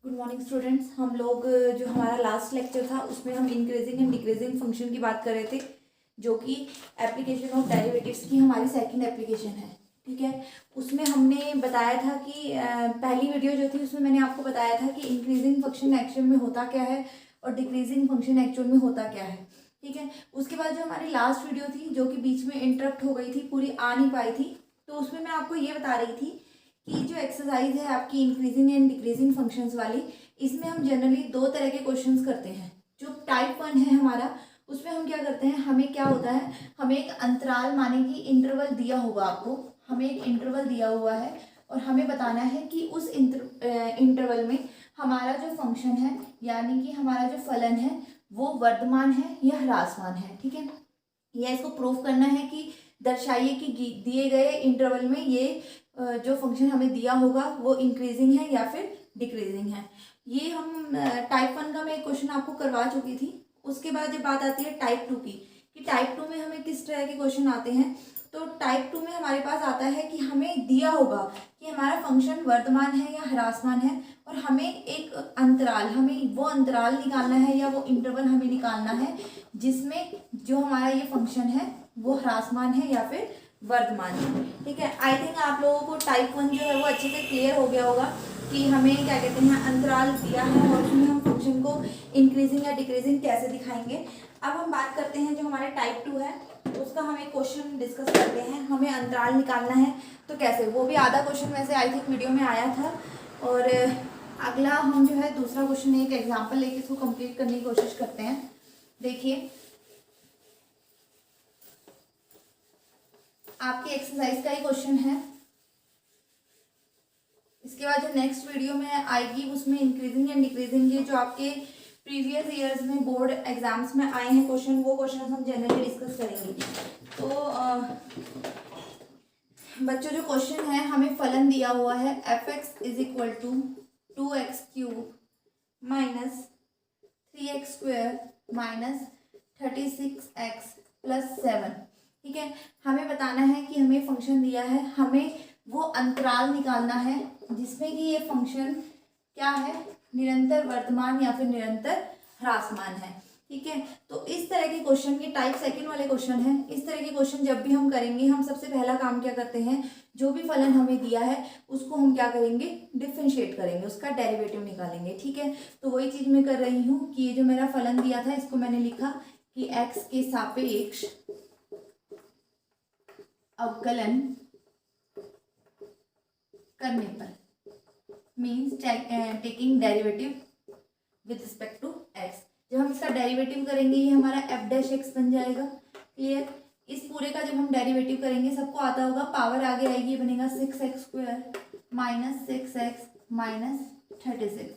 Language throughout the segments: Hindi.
Good morning students. हम लोग जो हमारा लास्ट लेक्चर था उसमें हम इंक्रीजिंग एंड डिक्रीजिंग फंक्शन की बात कर रहे थे, जो कि एप्लीकेशन ऑफ डेरिवेटिव्स की हमारी सेकंड एप्लीकेशन है। ठीक है, उसमें हमने बताया था कि पहली वीडियो जो थी उसमें मैंने आपको बताया था कि इंक्रीजिंग फंक्शन एक्चुअल में होता क्या है और डिक्रीजिंग फंक्शन एक्चुअल में होता क्या है। ठीक है, उसके बाद जो हमारी लास्ट वीडियो थी जो कि बीच में इंटरप्ट हो गई थी, पूरी आ नहीं पाई थी, तो उसमें मैं आपको ये बता रही थी कि जो एक्सरसाइज है आपकी इंक्रीजिंग एंड डिक्रीजिंग फंक्शंस वाली, इसमें हम जनरली दो तरह के क्वेश्चंस करते हैं। जो टाइप 1 है हमारा, उसमें हम क्या करते हैं, हमें क्या होता है, हमें एक अंतराल माने कि इंटरवल दिया होगा आपको, हमें एक इंटरवल दिया हुआ है और हमें बताना है कि उस इंटरवल में हमारा जो फंक्शन है यानी कि हमारा जो फलन है वो वर्धमान है या ह्रासमान है। ठीक है, या इसको प्रूफ करना है कि दर्शाइए कि दिए गए इंटरवल में ये जो फंक्शन हमें दिया होगा वो इंक्रीजिंग है या फिर डिक्रीजिंग है। ये हम टाइप 1 का मैं एक क्वेश्चन आपको करवा चुकी थी। उसके बाद जब बात आती है टाइप 2 की, कि टाइप 2 में हमें किस तरह के क्वेश्चन आते हैं, तो टाइप 2 में हमारे पास आता है कि हमें दिया होगा कि हमारा फंक्शन वर्धमान है या ह्रासमान है और हमें एक अंतराल, हमें वो अंतराल निकालना है या वो इंटरवल हमें निकालना है जिसमें जो हमारा ये फंक्शन है वो ह्रासमान है या फिर वर्धमान है। ठीक है, आई थिंक आप लोगों को टाइप 1 जो है वो अच्छे से क्लियर हो गया होगा कि हमें क्या कहते हैं, अंतराल दिया है और उसमें हम फंक्शन को इंक्रीजिंग या डिक्रीजिंग कैसे दिखाएंगे। अब हम बात करते हैं जो हमारे टाइप 2 है उसका हम एक क्वेश्चन डिस्कस करते हैं। हमें अंतराल निकालना है तो कैसे, वो भी आधा क्वेश्चन वैसे आई थिंक वीडियो में आया था। और अगला हम जो है दूसरा क्वेश्चन एक एग्जाम्पल लेके इसको कंप्लीट करने की कोशिश करते हैं। देखिए, आपकी एक्सरसाइज का ही क्वेश्चन है। इसके बाद जो नेक्स्ट वीडियो में आएगी उसमें इंक्रीजिंग एंड डिक्रीजिंग के जो आपके प्रीवियस ईयर्स में बोर्ड एग्जाम्स में आए हैं क्वेश्चन, वो क्वेश्चन हम जनरली डिस्कस करेंगे। तो बच्चों जो क्वेश्चन है, हमें फलन दिया हुआ है f(x) is equal to 2x³ minus 3x² minus 36x plus 7। ठीक है, हमें बताना है कि हमें फंक्शन दिया है, हमें वो अंतराल निकालना है जिसमें कि ये फंक्शन क्या है, निरंतर वर्धमान या फिर निरंतर ह्रासमान है। ठीक है, तो इस तरह के क्वेश्चन, की टाइप सेकंड वाले क्वेश्चन है, इस तरह के क्वेश्चन जब भी हम करेंगे, हम सबसे पहला काम क्या करते हैं, जो भी फलन हमें दिया है उसको हम क्या करेंगे, डिफरेंशिएट करेंगे, उसका डेरिवेटिव निकालेंगे। ठीक है, तो वही चीज मैं कर रही हूँ कि ये जो मेरा फलन दिया था इसको मैंने लिखा कि x के सापेक्ष अवकलन करने पर, means taking derivative with respect to x। जब हम इसका डेरिवेटिव करेंगे ये हमारा f' बन जाएगा। क्लियर, इस पूरे का जब हम डेरिवेटिव करेंगे, सबको आता होगा, पावर आगे आएगी, बनेगा 6x² माइनस 6x माइनस 36।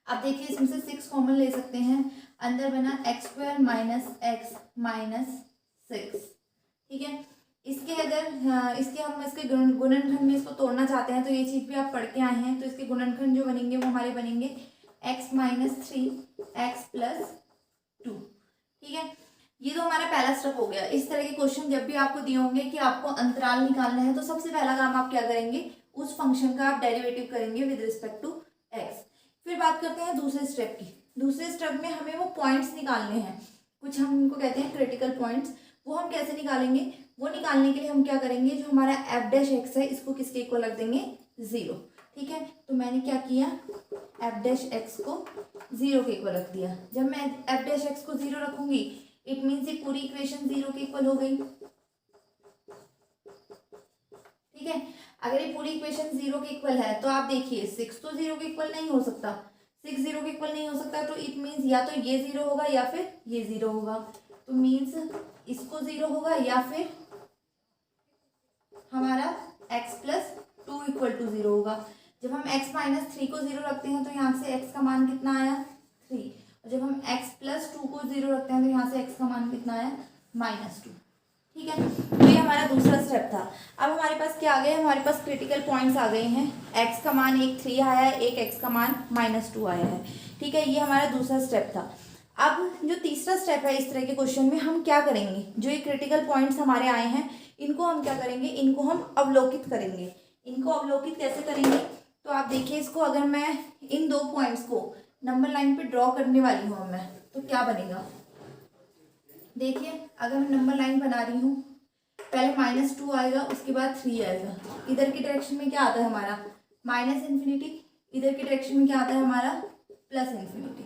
अब देखिए इसमें से 6 कॉमन ले सकते हैं, अंदर बना x² माइनस x माइनस 6। ठीक है, इसके अगर इसके हम इसके गुणनखंड में इसको तोड़ना चाहते हैं तो ये चीज भी आप पढ़ के आए हैं, तो इसके गुणनखंड जो बनेंगे वो हमारे बनेंगे x माइनस 3x प्लस 2। ठीक है, ये तो हमारा पहला स्टेप हो गया। इस तरह के क्वेश्चन जब भी आपको दिए होंगे कि आपको अंतराल निकालना है, तो सबसे पहला काम आप क्या करेंगे, उस फंक्शन का आप डेरिवेटिव करेंगे विद रिस्पेक्ट टू x। फिर बात करते हैं दूसरे स्टेप की। दूसरे स्टेप में हमें वो पॉइंट्स निकालने हैं, कुछ हम उनको कहते हैं क्रिटिकल पॉइंट्स। वो हम कैसे निकालेंगे, वो निकालने के लिए हम क्या करेंगे, जो हमारा f' है इसको किसके इक्वल रख देंगे, 0। ठीक है, तो मैंने क्या किया, f' को 0 के इक्वल रख दिया। जब मैं f' को 0 रखूंगी इट मीन्स ये पूरी इक्वेशन 0 के इक्वल हो गई। ठीक है, अगर ये पूरी इक्वेशन 0 के इक्वल है तो आप देखिए 6 तो 0 के इक्वल नहीं हो सकता, 6 0 के इक्वल नहीं हो सकता, तो इट मीन्स या तो ये 0 होगा या फिर ये 0 होगा। तो मीन्स इसको 0 होगा या फिर हमारा x प्लस 2 इक्वल टू 0 होगा। जब हम x माइनस 3 को 0 रखते हैं तो यहाँ से x का मान कितना आया, 3। और जब हम x प्लस 2 को 0 रखते हैं तो यहाँ से x का मान कितना आया, -2। ठीक है, तो ये हमारा दूसरा स्टेप था। अब हमारे पास क्या आ गया, हमारे पास क्रिटिकल पॉइंट्स आ गए हैं। x का मान एक 3 आया है, एक x का मान -2 आया है। ठीक है, ये हमारा दूसरा स्टेप था। अब जो तीसरा स्टेप है इस तरह के क्वेश्चन में, हम क्या करेंगे, जो ये क्रिटिकल पॉइंट्स हमारे आए हैं इनको हम क्या करेंगे, इनको हम अवलोकित करेंगे। इनको अवलोकित कैसे करेंगे, तो आप देखिए इसको, अगर मैं इन दो पॉइंट्स को नंबर लाइन पे ड्रॉ करने वाली हूँ मैं, तो क्या बनेगा। देखिए अगर मैं नंबर लाइन बना रही हूँ, पहले -2 आएगा, उसके बाद 3 आएगा। इधर की डायरेक्शन में क्या आता है हमारा -इन्फिनिटी, इधर की डायरेक्शन में क्या आता है हमारा +इन्फिनिटी।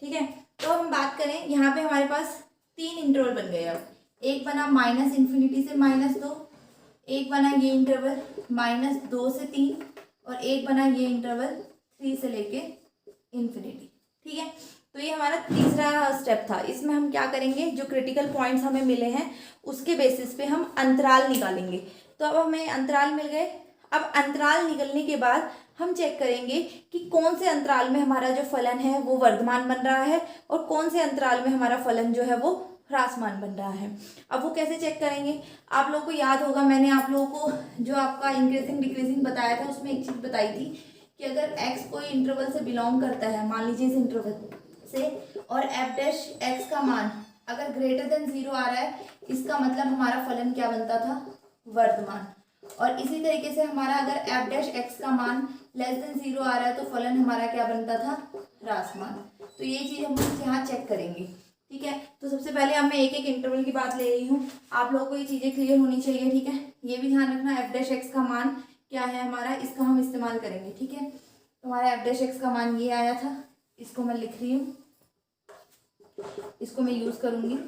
ठीक है, तो हम बात करें यहाँ पे हमारे पास 3 इंटरवल बन गए। अब एक बना -इन्फिनिटी से -2, एक बना ये इंटरवल -2 से 3, और एक बना ये इंटरवल 3 से लेके इन्फिनिटी। ठीक है, तो ये हमारा तीसरा स्टेप था। इसमें हम क्या करेंगे, जो क्रिटिकल पॉइंट्स हमें मिले हैं उसके बेसिस पे हम अंतराल निकालेंगे। तो अब हमें अंतराल मिल गए। अब अंतराल निकलने के बाद हम चेक करेंगे कि कौन से अंतराल में हमारा जो फलन है वो वर्धमान बन रहा है और कौन से अंतराल में हमारा फलन जो है वो ह्रासमान बन रहा है। अब वो कैसे चेक करेंगे, आप लोगों को याद होगा मैंने आप लोगों को जो आपका इंक्रीजिंग डिक्रीजिंग बताया था उसमें एक चीज़ बताई थी कि अगर x कोई इंटरवल से बिलोंग करता है, मान लीजिए इस इंटरवल से, और f' का मान अगर >0 आ रहा है, इसका मतलब हमारा फलन क्या बनता था, वर्धमान। और इसी तरीके से हमारा अगर f' का मान <0 आ रहा है तो फलन हमारा क्या बनता था, ह्रासमान। तो ये चीज़ हम यहाँ चेक करेंगे। ठीक है, तो सबसे पहले अब मैं एक एक इंटरवल की बात ले रही हूँ, आप लोगों को ये चीज़ें क्लियर होनी चाहिए। ठीक है, ये भी ध्यान रखना f' का मान क्या है हमारा, इसका हम इस्तेमाल करेंगे। ठीक है, तो हमारा f' का मान ये आया था, इसको मैं लिख रही हूँ, इसको मैं यूज करूंगी।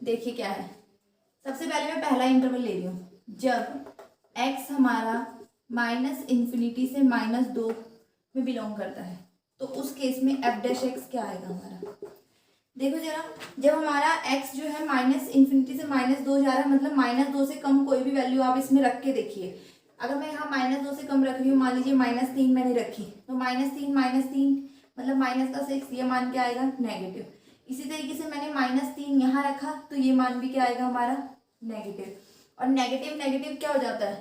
देखिए क्या है, सबसे पहले मैं पहला इंटरवल ले रही हूँ, जब x हमारा -इन्फिनिटी से -2 में बिलोंग करता है, तो उस केस में f' क्या आएगा हमारा। देखो जरा, जब हमारा x जो है -इन्फिनिटी से -2 जा रहा है, मतलब -2 से कम कोई भी वैल्यू आप इसमें रख के देखिए। अगर मैं यहाँ -2 से कम रख रही हूँ, मान लीजिए -3 मैंने रखी, तो -3 मतलब -6, ये मान क्या आएगा, नेगेटिव। इसी तरीके से मैंने -3 यहाँ रखा, तो ये मान भी क्या आएगा हमारा, नेगेटिव। और नेगेटिव नेगेटिव क्या हो जाता है,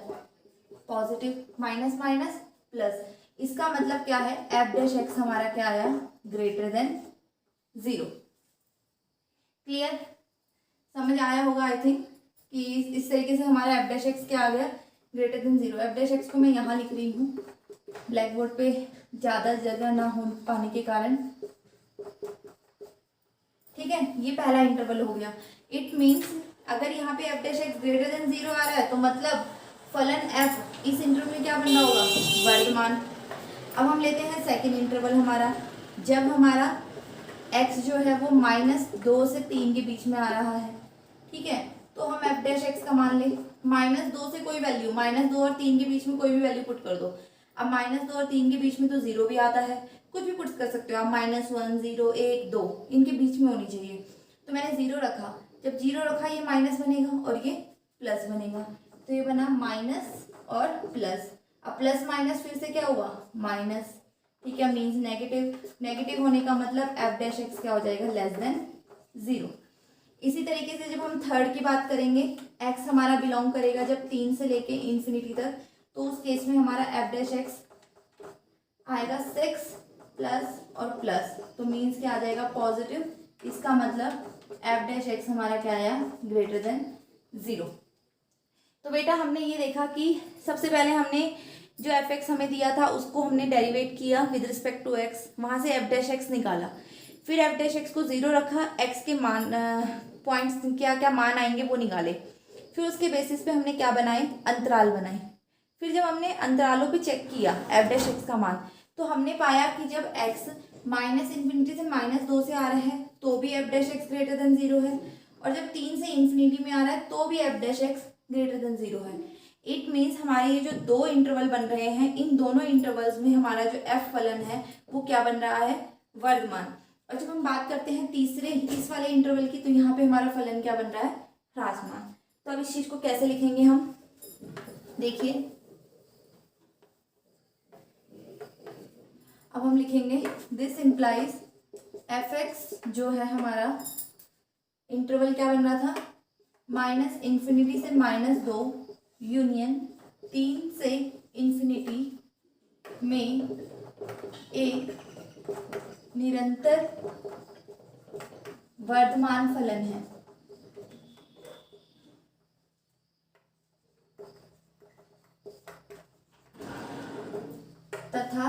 पॉजिटिव, माइनस माइनस प्लस। इसका मतलब क्या है, f' हमारा क्या आया, >0। क्लियर, समझ आया होगा आई थिंक कि इस तरीके से हमारा f' क्या आ गया, >0। f' को मैं यहाँ लिख रही हूँ, ब्लैक बोर्ड पे ज़्यादा जगह ना हो पाने के कारण। ठीक है, ये पहला इंटरवल हो गया। इट मीन्स अगर यहाँ पे f' >0 आ रहा है तो मतलब फलन f इस इंटरवल में क्या बन रहा होगा, वर्धमान। अब हम लेते हैं सेकेंड इंटरवल हमारा, जब हमारा x जो है वो -2 से 3 के बीच में आ रहा है। ठीक है, तो हम f' का मान लें, -2 से कोई वैल्यू, -2 और 3 के बीच में कोई भी वैल्यू पुट कर दो। अब -2 और 3 के बीच में तो 0 भी आता है, कुछ भी पुट कर सकते हो आप, -1, 0, 1, 2 इनके बीच में होनी चाहिए। तो मैंने 0 रखा, जब 0 रखा ये माइनस बनेगा और ये प्लस बनेगा, तो ये बना माइनस और प्लस। अब प्लस माइनस फिर से क्या हुआ, माइनस। ठीक है, मीन्स नेगेटिव। नेगेटिव होने का मतलब f' क्या हो जाएगा, <0। इसी तरीके से जब हम थर्ड की बात करेंगे, x हमारा बिलोंग करेगा जब 3 से लेके इन्फिनिटी तक, तो उस केस में हमारा f' आएगा 6 प्लस और प्लस, तो मीन्स क्या आ जाएगा, पॉजिटिव। इसका मतलब f' हमारा क्या आया, >0। तो बेटा हमने ये देखा कि सबसे पहले हमने जो f(x) हमें दिया था उसको हमने डेरिवेट किया विद रिस्पेक्ट टू x, वहाँ से f'(x) निकाला, फिर f'(x) को 0 रखा, x के मान पॉइंट्स क्या क्या मान आएंगे वो निकाले, फिर उसके बेसिस पे हमने क्या बनाए, अंतराल बनाए। फिर जब हमने अंतरालों पे चेक किया f'(x) का मान, तो हमने पाया कि जब x -इन्फिनिटी से -2 से आ रहा है तो भी f'(x) >0 है, और जब 3 से इन्फिनिटी में आ रहा है तो भी f'(x) >0 है। इट मीन्स हमारे ये जो दो इंटरवल बन रहे हैं, इन दोनों इंटरवल्स में हमारा जो f फलन है वो क्या बन रहा है, वर्धमान। और जब हम बात करते हैं इस वाले इंटरवल की, तो यहाँ पे हमारा फलन क्या बन रहा है, ह्रासमान। तो अब इस चीज को कैसे लिखेंगे हम, देखिए अब हम लिखेंगे दिस इम्प्लाइज f(x) जो है हमारा इंटरवल क्या बन रहा था, -इन्फिनिटी से -2 यूनियन 3 से इन्फिनिटी में एक निरंतर वर्धमान फलन है। था,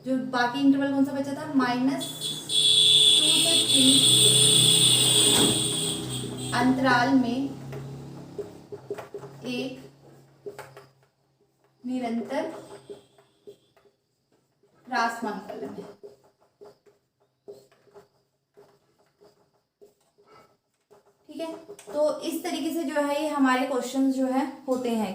जो बाकी इंटरवल कौन सा बचा था, -2 से 3 अंतराल में एक निरंतर ह्रासमान फलन है। ठीक है, तो इस तरीके से जो है ये हमारे क्वेश्चंस जो है होते हैं।